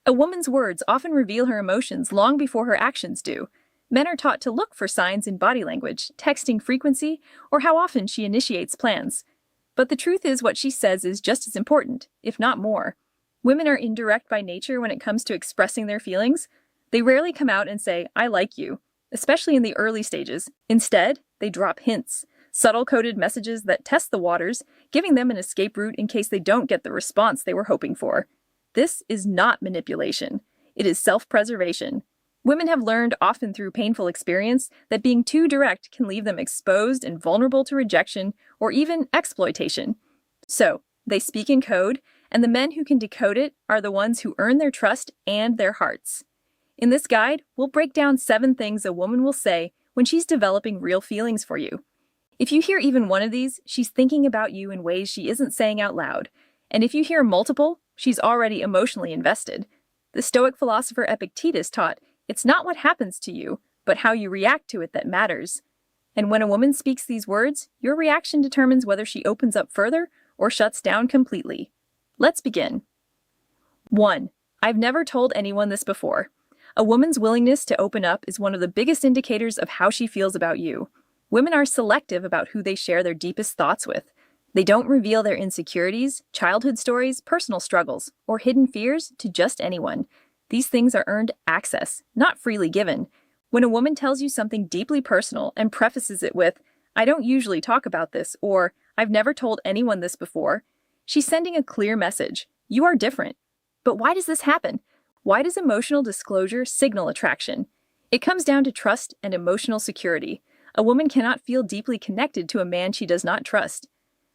A woman's words often reveal her emotions long before her actions do. Men are taught to look for signs in body language, texting frequency, or how often she initiates plans. But the truth is what she says is just as important, if not more. Women are indirect by nature when it comes to expressing their feelings. They rarely come out and say, "I like you," especially in the early stages. Instead, they drop hints, subtle coded messages that test the waters, giving them an escape route in case they don't get the response they were hoping for. This is not manipulation. It is self-preservation. Women have learned, often through painful experience, that being too direct can leave them exposed and vulnerable to rejection or even exploitation. So, they speak in code, and the men who can decode it are the ones who earn their trust and their hearts. In this guide, we'll break down 7 things a woman will say when she's developing real feelings for you. If you hear even one of these, she's thinking about you in ways she isn't saying out loud. And if you hear multiple, she's already emotionally invested. The Stoic philosopher Epictetus taught, it's not what happens to you, but how you react to it that matters. And when a woman speaks these words, your reaction determines whether she opens up further or shuts down completely. Let's begin. 1. I've never told anyone this before. A woman's willingness to open up is one of the biggest indicators of how she feels about you. Women are selective about who they share their deepest thoughts with. They don't reveal their insecurities, childhood stories, personal struggles, or hidden fears to just anyone. These things are earned access, not freely given. When a woman tells you something deeply personal and prefaces it with, "I don't usually talk about this," or "I've never told anyone this before," she's sending a clear message. You are different. But why does this happen? Why does emotional disclosure signal attraction? It comes down to trust and emotional security. A woman cannot feel deeply connected to a man she does not trust.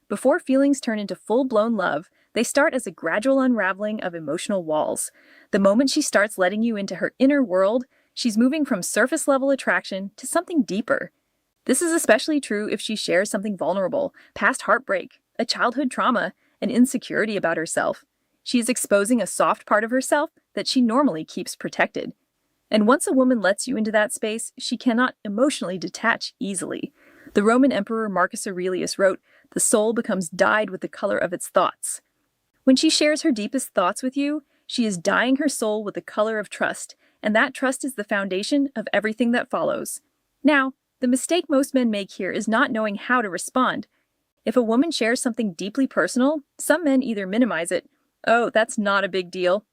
Before feelings turn into full-blown love, they start as a gradual unraveling of emotional walls. The moment she starts letting you into her inner world, she's moving from surface-level attraction to something deeper. This is especially true if she shares something vulnerable, past heartbreak, a childhood trauma, an insecurity about herself. She is exposing a soft part of herself that she normally keeps protected. And once a woman lets you into that space, she cannot emotionally detach easily. The Roman Emperor Marcus Aurelius wrote, "The soul becomes dyed with the color of its thoughts." When she shares her deepest thoughts with you, she is dyeing her soul with the color of trust, and that trust is the foundation of everything that follows. Now, the mistake most men make here is not knowing how to respond. If a woman shares something deeply personal, some men either minimize it, "Oh, that's not a big deal.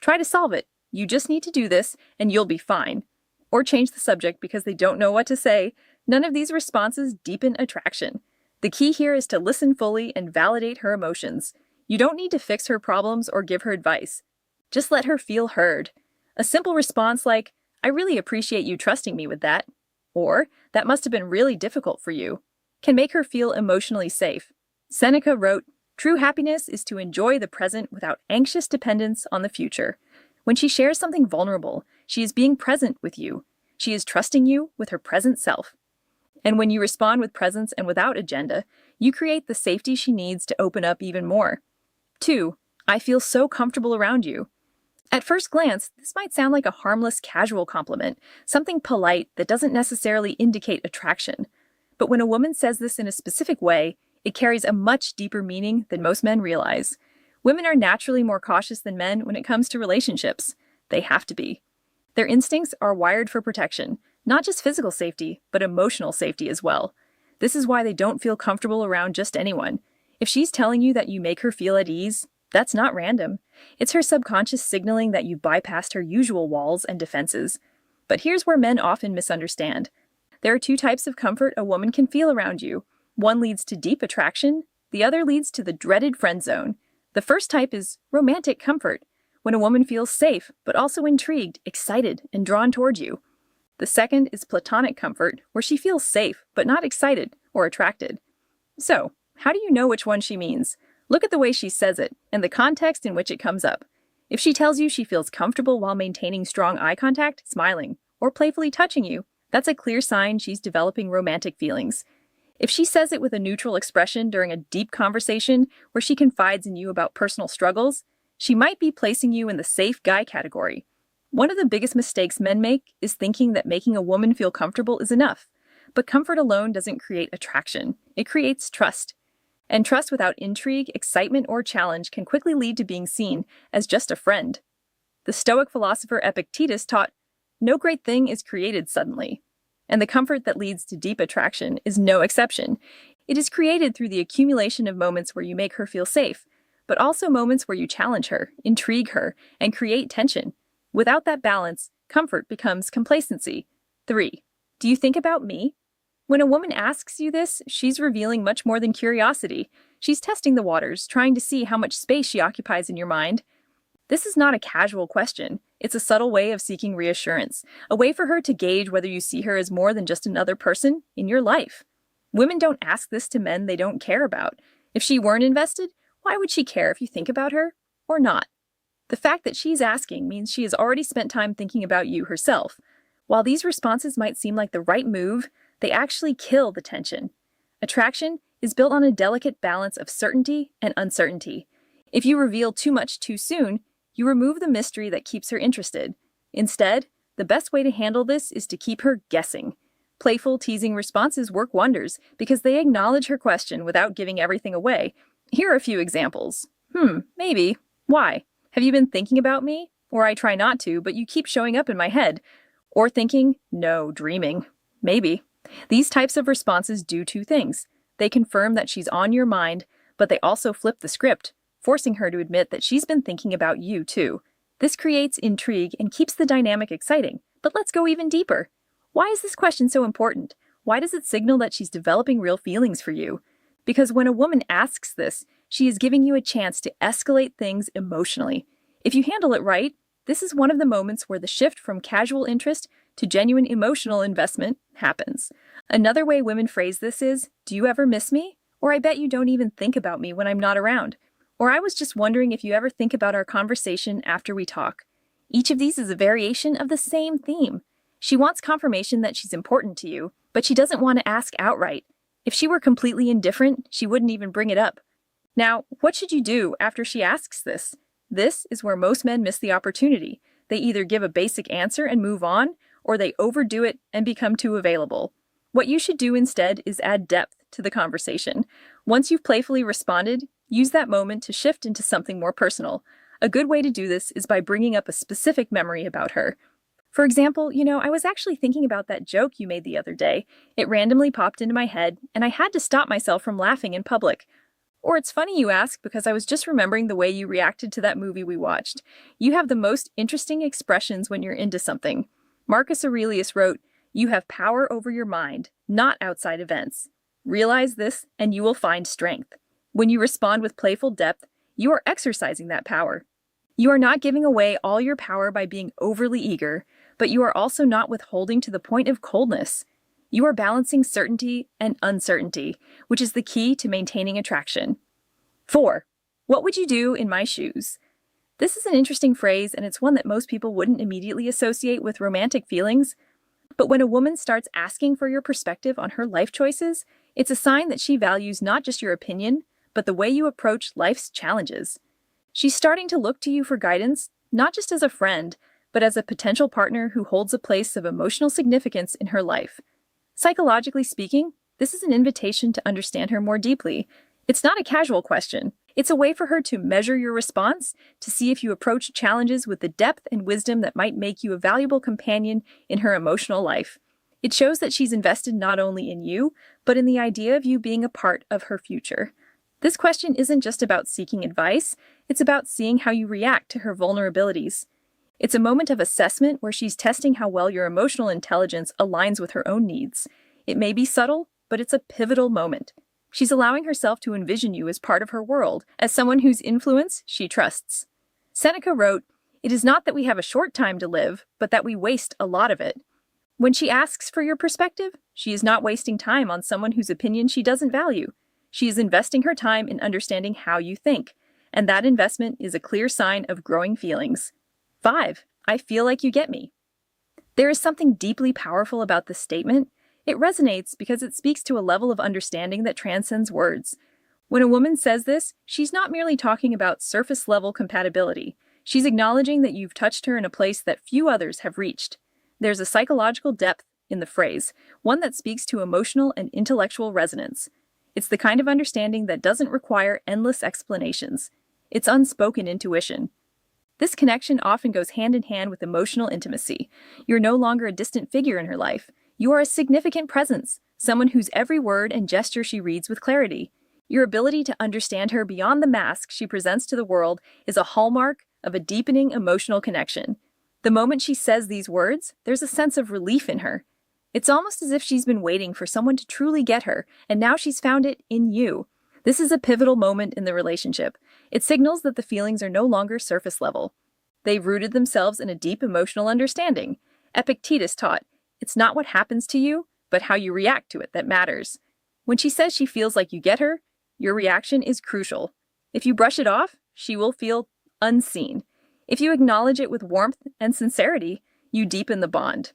Try to solve it. You just need to do this, and you'll be fine," or change the subject because they don't know what to say. None of these responses deepen attraction. The key here is to listen fully and validate her emotions. You don't need to fix her problems or give her advice. Just let her feel heard. A simple response like, "I really appreciate you trusting me with that," or "That must have been really difficult for you," can make her feel emotionally safe. Seneca wrote, "True happiness is to enjoy the present without anxious dependence on the future." When she shares something vulnerable, she is being present with you. She is trusting you with her present self. And when you respond with presence and without agenda, you create the safety she needs to open up even more. 2. I feel so comfortable around you. At first glance, this might sound like a harmless, casual compliment, something polite that doesn't necessarily indicate attraction. But when a woman says this in a specific way, it carries a much deeper meaning than most men realize. Women are naturally more cautious than men when it comes to relationships. They have to be. Their instincts are wired for protection, not just physical safety, but emotional safety as well. This is why they don't feel comfortable around just anyone. If she's telling you that you make her feel at ease, that's not random. It's her subconscious signaling that you bypassed her usual walls and defenses. But here's where men often misunderstand. There are 2 types of comfort a woman can feel around you. One leads to deep attraction, the other leads to the dreaded friend zone. The first type is romantic comfort, when a woman feels safe, but also intrigued, excited, and drawn toward you. The second is platonic comfort, where she feels safe, but not excited or attracted. So, how do you know which one she means? Look at the way she says it, and the context in which it comes up. If she tells you she feels comfortable while maintaining strong eye contact, smiling, or playfully touching you, that's a clear sign she's developing romantic feelings. If she says it with a neutral expression during a deep conversation where she confides in you about personal struggles, she might be placing you in the safe guy category. One of the biggest mistakes men make is thinking that making a woman feel comfortable is enough. But comfort alone doesn't create attraction. It creates trust. And trust without intrigue, excitement, or challenge can quickly lead to being seen as just a friend. The Stoic philosopher Epictetus taught, "No great thing is created suddenly." And the comfort that leads to deep attraction is no exception. It is created through the accumulation of moments where you make her feel safe, but also moments where you challenge her, intrigue her, and create tension. Without that balance, comfort becomes complacency. 3. Do you think about me? When a woman asks you this, she's revealing much more than curiosity. She's testing the waters, trying to see how much space she occupies in your mind. This is not a casual question. It's a subtle way of seeking reassurance, a way for her to gauge whether you see her as more than just another person in your life. Women don't ask this to men they don't care about. If she weren't invested, why would she care if you think about her or not? The fact that she's asking means she has already spent time thinking about you herself. While these responses might seem like the right move, they actually kill the tension. Attraction is built on a delicate balance of certainty and uncertainty. If you reveal too much too soon, you remove the mystery that keeps her interested. Instead, the best way to handle this is to keep her guessing. Playful, teasing responses work wonders because they acknowledge her question without giving everything away. Here are a few examples. Maybe. Why? Have you been thinking about me? Or I try not to, but you keep showing up in my head. Or thinking, no, dreaming. Maybe. These types of responses do two things. They confirm that she's on your mind, but they also flip the script, forcing her to admit that she's been thinking about you too. This creates intrigue and keeps the dynamic exciting. But let's go even deeper. Why is this question so important? Why does it signal that she's developing real feelings for you? Because when a woman asks this, she is giving you a chance to escalate things emotionally. If you handle it right, this is one of the moments where the shift from casual interest to genuine emotional investment happens. Another way women phrase this is, "Do you ever miss me?" Or "I bet you don't even think about me when I'm not around." Or "I was just wondering if you ever think about our conversation after we talk." Each of these is a variation of the same theme. She wants confirmation that she's important to you, but she doesn't want to ask outright. If she were completely indifferent, she wouldn't even bring it up. Now, what should you do after she asks this? This is where most men miss the opportunity. They either give a basic answer and move on, or they overdo it and become too available. What you should do instead is add depth to the conversation. Once you've playfully responded, use that moment to shift into something more personal. A good way to do this is by bringing up a specific memory about her. For example, I was actually thinking about that joke you made the other day. It randomly popped into my head, and I had to stop myself from laughing in public. Or it's funny you ask because I was just remembering the way you reacted to that movie we watched. You have the most interesting expressions when you're into something. Marcus Aurelius wrote, "You have power over your mind, not outside events. Realize this, and you will find strength." When you respond with playful depth, you are exercising that power. You are not giving away all your power by being overly eager, but you are also not withholding to the point of coldness. You are balancing certainty and uncertainty, which is the key to maintaining attraction. 4. What would you do in my shoes? This is an interesting phrase, and it's one that most people wouldn't immediately associate with romantic feelings. But when a woman starts asking for your perspective on her life choices, it's a sign that she values not just your opinion, but the way you approach life's challenges. She's starting to look to you for guidance, not just as a friend, but as a potential partner who holds a place of emotional significance in her life. Psychologically speaking, this is an invitation to understand her more deeply. It's not a casual question. It's a way for her to measure your response, to see if you approach challenges with the depth and wisdom that might make you a valuable companion in her emotional life. It shows that she's invested not only in you, but in the idea of you being a part of her future. This question isn't just about seeking advice, it's about seeing how you react to her vulnerabilities. It's a moment of assessment where she's testing how well your emotional intelligence aligns with her own needs. It may be subtle, but it's a pivotal moment. She's allowing herself to envision you as part of her world, as someone whose influence she trusts. Seneca wrote, "It is not that we have a short time to live, but that we waste a lot of it." When she asks for your perspective, she is not wasting time on someone whose opinion she doesn't value. She is investing her time in understanding how you think, and that investment is a clear sign of growing feelings. 5. I feel like you get me. There is something deeply powerful about this statement. It resonates because it speaks to a level of understanding that transcends words. When a woman says this, she's not merely talking about surface-level compatibility. She's acknowledging that you've touched her in a place that few others have reached. There's a psychological depth in the phrase, one that speaks to emotional and intellectual resonance. It's the kind of understanding that doesn't require endless explanations. It's unspoken intuition. This connection often goes hand in hand with emotional intimacy. You're no longer a distant figure in her life. You are a significant presence, someone whose every word and gesture she reads with clarity. Your ability to understand her beyond the mask she presents to the world is a hallmark of a deepening emotional connection. The moment she says these words, there's a sense of relief in her. It's almost as if she's been waiting for someone to truly get her, and now she's found it in you. This is a pivotal moment in the relationship. It signals that the feelings are no longer surface level. They've rooted themselves in a deep emotional understanding. Epictetus taught, it's not what happens to you, but how you react to it that matters. When she says she feels like you get her, your reaction is crucial. If you brush it off, she will feel unseen. If you acknowledge it with warmth and sincerity, you deepen the bond.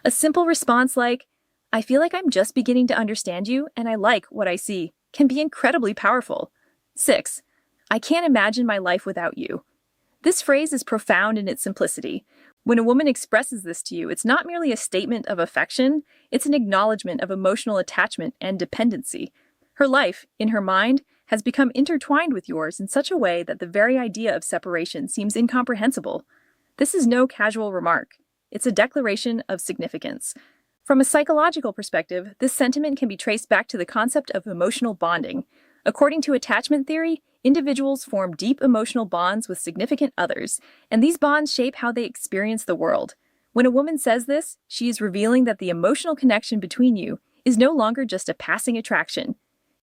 A simple response like, I feel like I'm just beginning to understand you and I like what I see, can be incredibly powerful. 6. I can't imagine my life without you. This phrase is profound in its simplicity. When a woman expresses this to you, it's not merely a statement of affection, it's an acknowledgement of emotional attachment and dependency. Her life, in her mind, has become intertwined with yours in such a way that the very idea of separation seems incomprehensible. This is no casual remark. It's a declaration of significance. From a psychological perspective, this sentiment can be traced back to the concept of emotional bonding. According to attachment theory, individuals form deep emotional bonds with significant others, and these bonds shape how they experience the world. When a woman says this, she is revealing that the emotional connection between you is no longer just a passing attraction.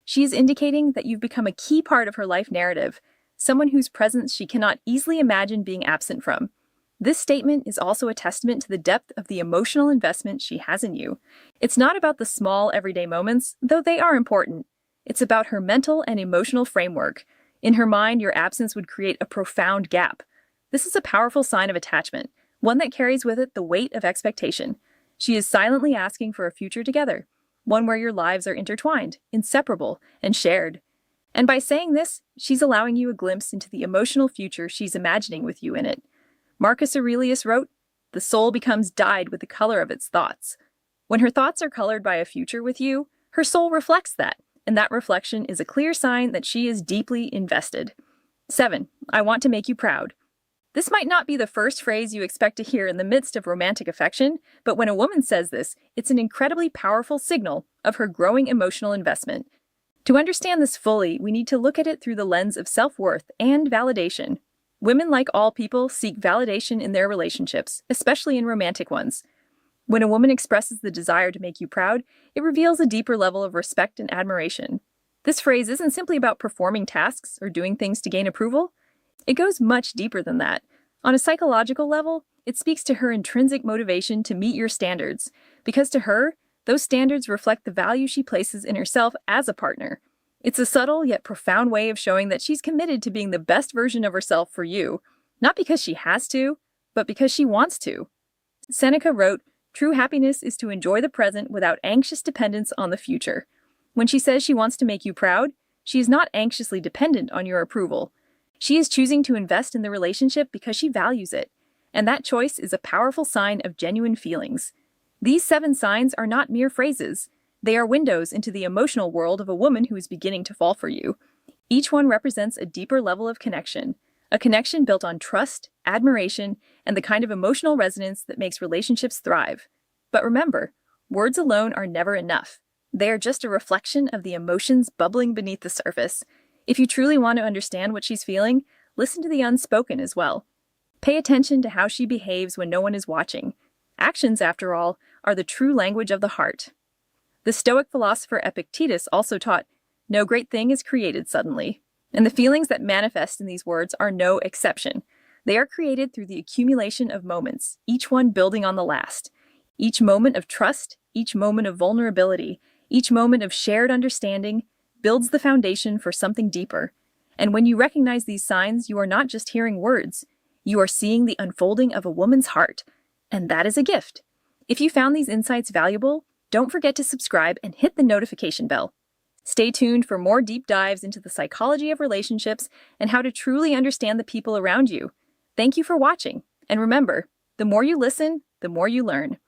She is indicating that you've become a key part of her life narrative, someone whose presence she cannot easily imagine being absent from. This statement is also a testament to the depth of the emotional investment she has in you. It's not about the small, everyday moments, though they are important. It's about her mental and emotional framework. In her mind, your absence would create a profound gap. This is a powerful sign of attachment, one that carries with it the weight of expectation. She is silently asking for a future together, one where your lives are intertwined, inseparable, and shared. And by saying this, she's allowing you a glimpse into the emotional future she's imagining with you in it. Marcus Aurelius wrote, "The soul becomes dyed with the color of its thoughts." When her thoughts are colored by a future with you, her soul reflects that, and that reflection is a clear sign that she is deeply invested. 7. I want to make you proud. This might not be the first phrase you expect to hear in the midst of romantic affection, but when a woman says this, it's an incredibly powerful signal of her growing emotional investment. To understand this fully, we need to look at it through the lens of self-worth and validation. Women, like all people, seek validation in their relationships, especially in romantic ones. When a woman expresses the desire to make you proud, it reveals a deeper level of respect and admiration. This phrase isn't simply about performing tasks or doing things to gain approval. It goes much deeper than that. On a psychological level, it speaks to her intrinsic motivation to meet your standards, because to her, those standards reflect the value she places in herself as a partner. It's a subtle yet profound way of showing that she's committed to being the best version of herself for you, not because she has to, but because she wants to. Seneca wrote, "True happiness is to enjoy the present without anxious dependence on the future." When she says she wants to make you proud, she is not anxiously dependent on your approval. She is choosing to invest in the relationship because she values it, and that choice is a powerful sign of genuine feelings. These 7 signs are not mere phrases. They are windows into the emotional world of a woman who is beginning to fall for you. Each one represents a deeper level of connection, a connection built on trust, admiration, and the kind of emotional resonance that makes relationships thrive. But remember, words alone are never enough. They are just a reflection of the emotions bubbling beneath the surface. If you truly want to understand what she's feeling, listen to the unspoken as well. Pay attention to how she behaves when no one is watching. Actions, after all, are the true language of the heart. The Stoic philosopher Epictetus also taught, "No great thing is created suddenly." And the feelings that manifest in these words are no exception. They are created through the accumulation of moments, each one building on the last. Each moment of trust, each moment of vulnerability, each moment of shared understanding builds the foundation for something deeper. And when you recognize these signs, you are not just hearing words. You are seeing the unfolding of a woman's heart. And that is a gift. If you found these insights valuable, don't forget to subscribe and hit the notification bell. Stay tuned for more deep dives into the psychology of relationships and how to truly understand the people around you. Thank you for watching. And remember, the more you listen, the more you learn.